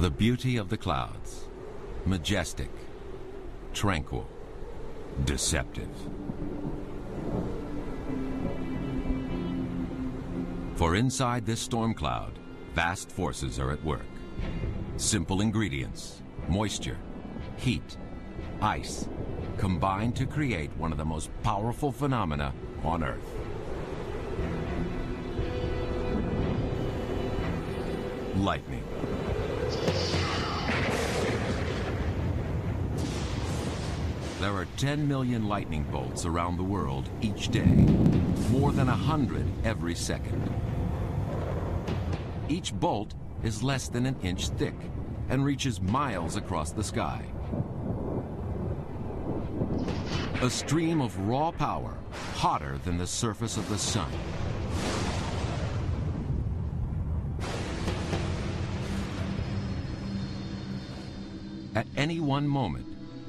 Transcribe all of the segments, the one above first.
The beauty of the clouds. Majestic, tranquil, deceptive. For inside this storm cloud, vast forces are at work. Simple ingredients, moisture, heat, ice, combine to create one of the most powerful phenomena on Earth. Lightning. There are 10 million lightning bolts around the world each day, more than 100 every second. Each bolt is less than an inch thick and reaches miles across the sky. A stream of raw power, hotter than the surface of the sun. At any one moment,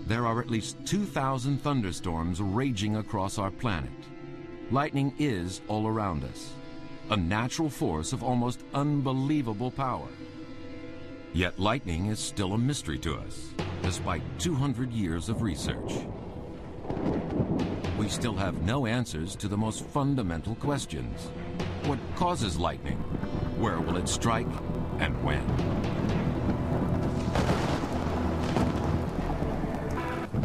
there are at least 2,000 thunderstorms raging across our planet. Lightning is all around us, a natural force of almost unbelievable power. Yet lightning is still a mystery to us, despite 200 years of research. We still have no answers to the most fundamental questions. What causes lightning? Where will it strike? And when?